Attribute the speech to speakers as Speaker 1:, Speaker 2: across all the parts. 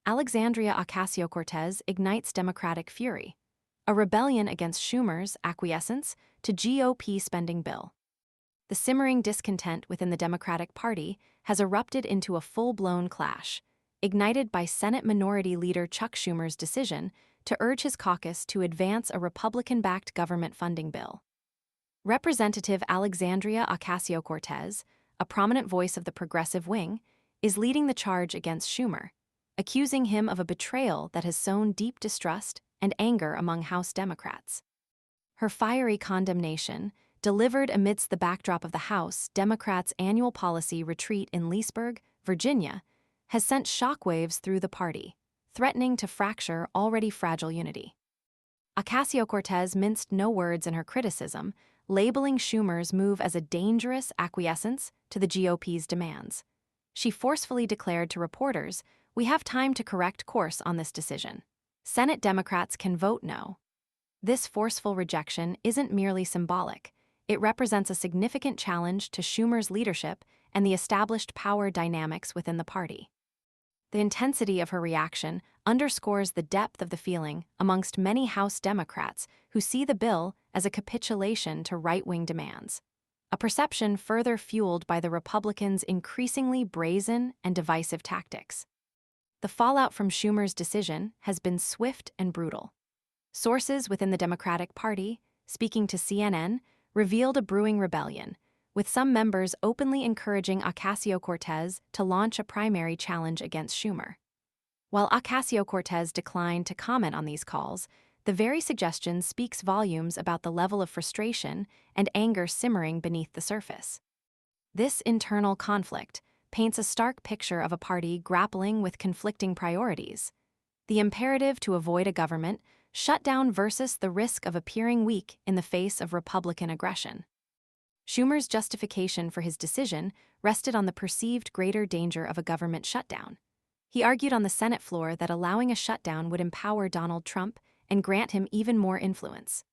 Speaker 1: Alexandria Ocasio-Cortez ignites Democratic fury, a rebellion against Schumer's acquiescence to GOP spending bill. The simmering discontent within the Democratic Party has erupted into a full-blown clash, ignited by Senate Minority Leader Chuck Schumer's decision to urge his caucus to advance a Republican-backed government funding bill. Representative Alexandria Ocasio-Cortez, a prominent voice of the progressive wing, is leading the charge against Schumer, accusing him of a betrayal that has sown deep distrust and anger among House Democrats. Her fiery condemnation, delivered amidst the backdrop of the House Democrats' annual policy retreat in Leesburg, Virginia, has sent shockwaves through the party, threatening to fracture already fragile unity. Ocasio-Cortez minced no words in her criticism, labeling Schumer's move as a dangerous acquiescence to the GOP's demands. She forcefully declared to reporters, "We have time to correct course on this decision. Senate Democrats can vote no." This forceful rejection isn't merely symbolic. It represents a significant challenge to Schumer's leadership and the established power dynamics within the party. The intensity of her reaction underscores the depth of the feeling amongst many House Democrats who see the bill as a capitulation to right-wing demands, a perception further fueled by the Republicans' increasingly brazen and divisive tactics. The fallout from Schumer's decision has been swift and brutal. Sources within the Democratic Party, speaking to CNN, revealed a brewing rebellion, with some members openly encouraging Ocasio-Cortez to launch a primary challenge against Schumer. While Ocasio-Cortez declined to comment on these calls, the very suggestion speaks volumes about the level of frustration and anger simmering beneath the surface. This internal conflict paints a stark picture of a party grappling with conflicting priorities: the imperative to avoid a government shutdown versus the risk of appearing weak in the face of Republican aggression. Schumer's justification for his decision rested on the perceived greater danger of a government shutdown. He argued on the Senate floor that allowing a shutdown would empower Donald Trump and grant him even more influence.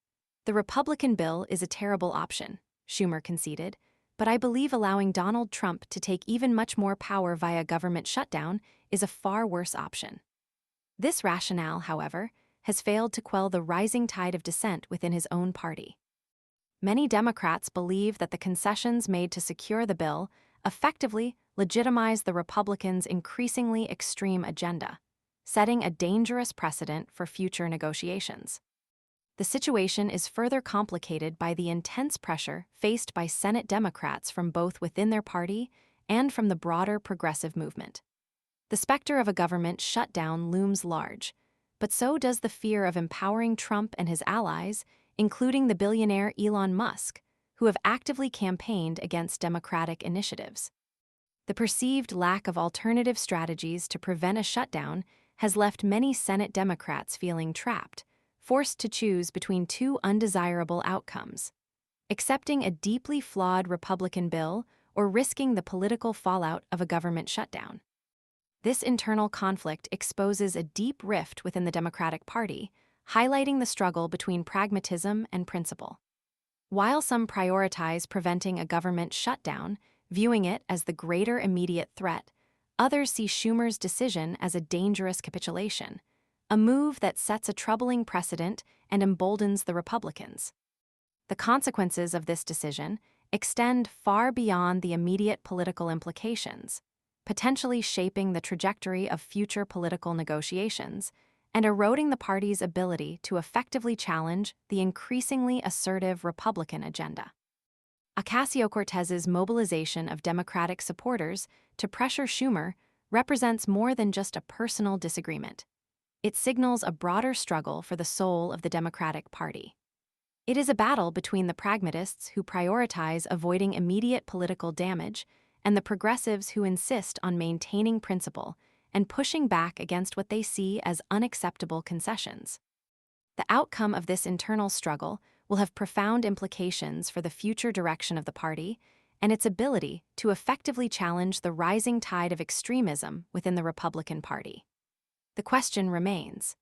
Speaker 1: "The Republican bill is a terrible option," Schumer conceded, "but I believe allowing Donald Trump to take even much more power via government shutdown is a far worse option." This rationale, however, has failed to quell the rising tide of dissent within his own party. Many Democrats believe that the concessions made to secure the bill effectively legitimize the Republicans' increasingly extreme agenda, setting a dangerous precedent for future negotiations. The situation is further complicated by the intense pressure faced by Senate Democrats from both within their party and from the broader progressive movement. The specter of a government shutdown looms large, but so does the fear of empowering Trump and his allies, including the billionaire Elon Musk, who have actively campaigned against Democratic initiatives. The perceived lack of alternative strategies to prevent a shutdown has left many Senate Democrats feeling trapped, forced to choose between two undesirable outcomes: accepting a deeply flawed Republican bill or risking the political fallout of a government shutdown. This internal conflict exposes a deep rift within the Democratic Party, highlighting the struggle between pragmatism and principle. While some prioritize preventing a government shutdown, viewing it as the greater immediate threat, others see Schumer's decision as a dangerous capitulation, a move that sets a troubling precedent and emboldens the Republicans. The consequences of this decision extend far beyond the immediate political implications, potentially shaping the trajectory of future political negotiations and eroding the party's ability to effectively challenge the increasingly assertive Republican agenda. Ocasio-Cortez's mobilization of Democratic supporters to pressure Schumer represents more than just a personal disagreement. It signals a broader struggle for the soul of the Democratic Party. It is a battle between the pragmatists who prioritize avoiding immediate political damage and the progressives who insist on maintaining principle and pushing back against what they see as unacceptable concessions. The outcome of this internal struggle will have profound implications for the future direction of the party and its ability to effectively challenge the rising tide of extremism within the Republican Party. The question remains: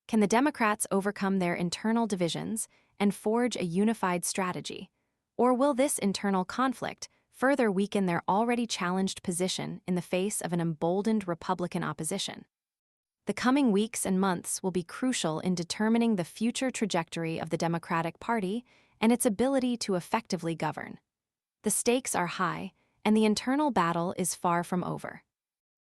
Speaker 1: can the Democrats overcome their internal divisions and forge a unified strategy, or will this internal conflict further weaken their already challenged position in the face of an emboldened Republican opposition? The coming weeks and months will be crucial in determining the future trajectory of the Democratic Party and its ability to effectively govern. The stakes are high, and the internal battle is far from over.